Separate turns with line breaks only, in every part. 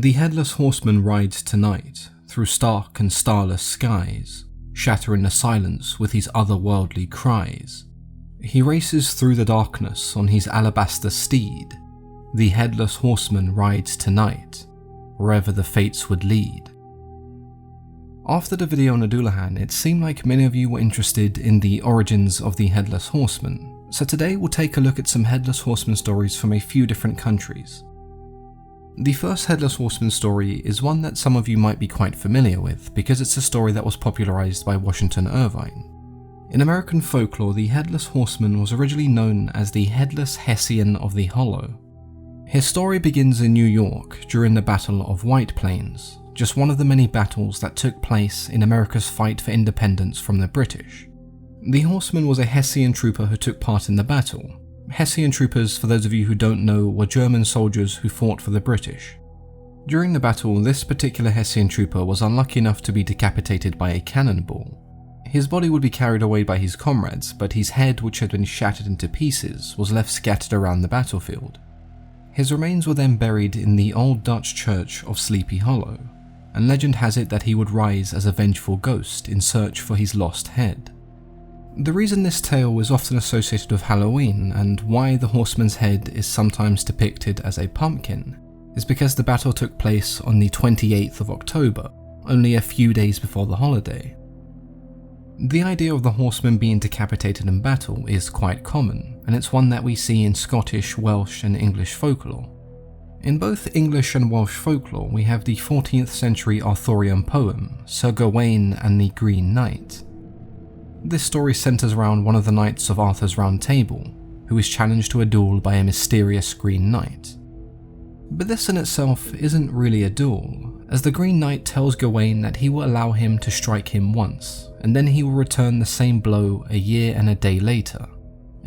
The Headless Horseman rides tonight through stark and starless skies, shattering the silence with his otherworldly cries. He races through the darkness on his alabaster steed. The Headless Horseman rides tonight, wherever the fates would lead. After the video on Adulahan, it seemed like many of you were interested in the origins of the Headless Horseman, so today we'll take a look at some Headless Horseman stories from a few different countries. The first Headless Horseman story is one that some of you might be quite familiar with because it's a story that was popularized by Washington Irving. In American folklore, the Headless Horseman was originally known as the Headless Hessian of the Hollow. His story begins in New York during the Battle of White Plains, just one of the many battles that took place in America's fight for independence from the British. The Horseman was a Hessian trooper who took part in the battle. Hessian troopers, for those of you who don't know, were German soldiers who fought for the British. During the battle, this particular Hessian trooper was unlucky enough to be decapitated by a cannonball. His body would be carried away by his comrades, but his head, which had been shattered into pieces, was left scattered around the battlefield. His remains were then buried in the old Dutch church of Sleepy Hollow, and legend has it that he would rise as a vengeful ghost in search for his lost head. The reason this tale is often associated with Halloween and why the horseman's head is sometimes depicted as a pumpkin is because the battle took place on the 28th of October, only a few days before the holiday. The idea of the horseman being decapitated in battle is quite common, and it's one that we see in Scottish, Welsh and English folklore. In both English and Welsh folklore, we have the 14th century Arthurian poem, Sir Gawain and the Green Knight. This story centers around one of the knights of Arthur's Round Table, who is challenged to a duel by a mysterious Green Knight. But this in itself isn't really a duel, as the Green Knight tells Gawain that he will allow him to strike him once, and then he will return the same blow a year and a day later.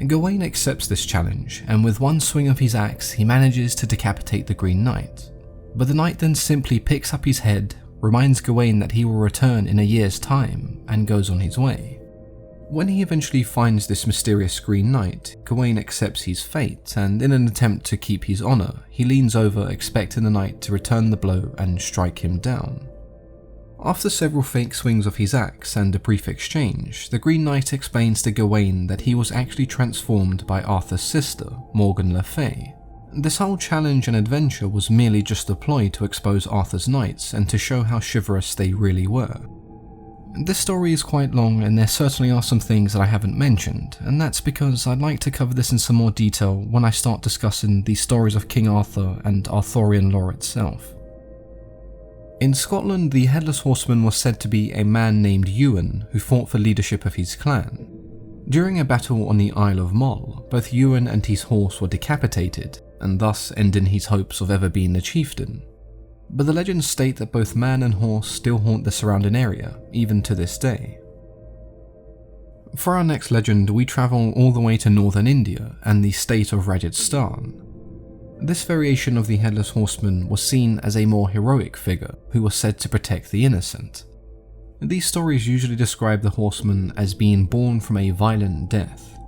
Gawain accepts this challenge, and with one swing of his axe he manages to decapitate the Green Knight. But the knight then simply picks up his head, reminds Gawain that he will return in a year's time, and goes on his way. When he eventually finds this mysterious Green Knight, Gawain accepts his fate, and in an attempt to keep his honour, he leans over expecting the knight to return the blow and strike him down. After several fake swings of his axe and a brief exchange, the Green Knight explains to Gawain that he was actually transformed by Arthur's sister, Morgan Le Fay. This whole challenge and adventure was merely just a ploy to expose Arthur's knights and to show how chivalrous they really were. This story is quite long and there certainly are some things that I haven't mentioned, and that's because I'd like to cover this in some more detail when I start discussing the stories of King Arthur and Arthurian lore itself. In Scotland, the Headless Horseman was said to be a man named Ewan who fought for leadership of his clan. During a battle on the Isle of Mull, both Ewan and his horse were decapitated, and thus ending his hopes of ever being the chieftain. But the legends state that both man and horse still haunt the surrounding area, even to this day. For our next legend, we travel all the way to northern India and the state of Rajasthan. This variation of the Headless Horseman was seen as a more heroic figure who was said to protect the innocent. These stories usually describe the horseman as being born from a violent death.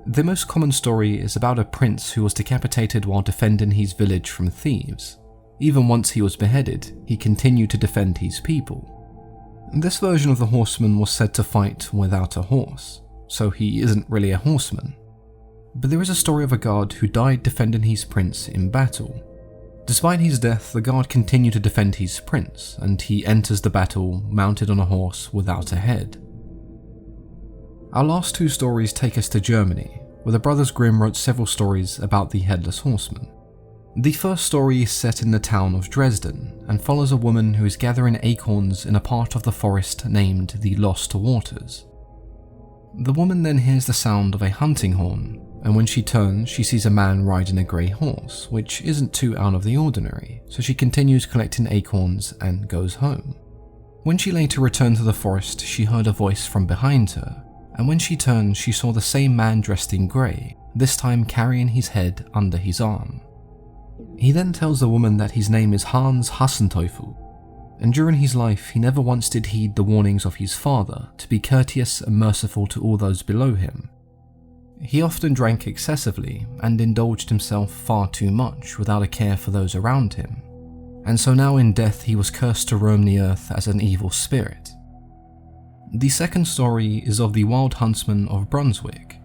The most common story is about a prince who was decapitated while defending his village from thieves. Even once he was beheaded, he continued to defend his people. This version of the horseman was said to fight without a horse, so he isn't really a horseman. But there is a story of a guard who died defending his prince in battle. Despite his death, the guard continued to defend his prince, and he enters the battle mounted on a horse without a head. Our last two stories take us to Germany, where the brothers Grimm wrote several stories about the Headless Horseman. The first story is set in the town of Dresden and follows a woman who is gathering acorns in a part of the forest named the Lost Waters. The woman then hears the sound of a hunting horn, and when she turns, she sees a man riding a grey horse, which isn't too out of the ordinary, so she continues collecting acorns and goes home. When she later returned to the forest, she heard a voice from behind her, and when she turned, she saw the same man dressed in grey, this time carrying his head under his arm. He then tells the woman that his name is Hans Hassenteufel, and during his life he never once did heed the warnings of his father to be courteous and merciful to all those below him. He often drank excessively and indulged himself far too much without a care for those around him. and so now in death he was cursed to roam the earth as an evil spirit. The second story is of the Wild Huntsman of Brunswick.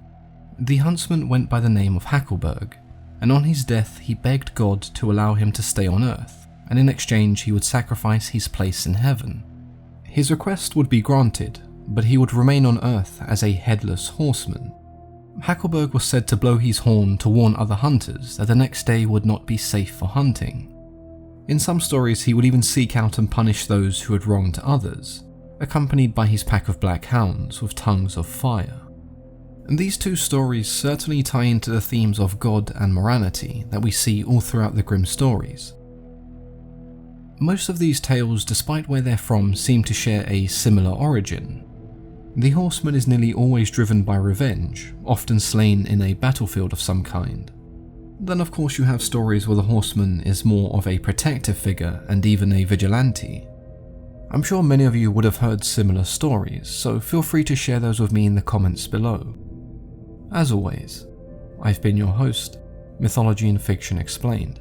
The huntsman went by the name of Hackleberg, and on his death he begged God to allow him to stay on earth, and in exchange he would sacrifice his place in heaven. His request would be granted, but he would remain on earth as a headless horseman. Hackleberg was said to blow his horn to warn other hunters that the next day would not be safe for hunting. In some stories he would even seek out and punish those who had wronged others, accompanied by his pack of black hounds with tongues of fire. And these two stories certainly tie into the themes of God and morality that we see all throughout the Grimm stories. Most of these tales, despite where they're from, seem to share a similar origin. The horseman is nearly always driven by revenge, often slain in a battlefield of some kind. Then of course you have stories where the horseman is more of a protective figure and even a vigilante. I'm sure many of you would have heard similar stories, so feel free to share those with me in the comments below. As always, I've been your host, Mythology and Fiction Explained.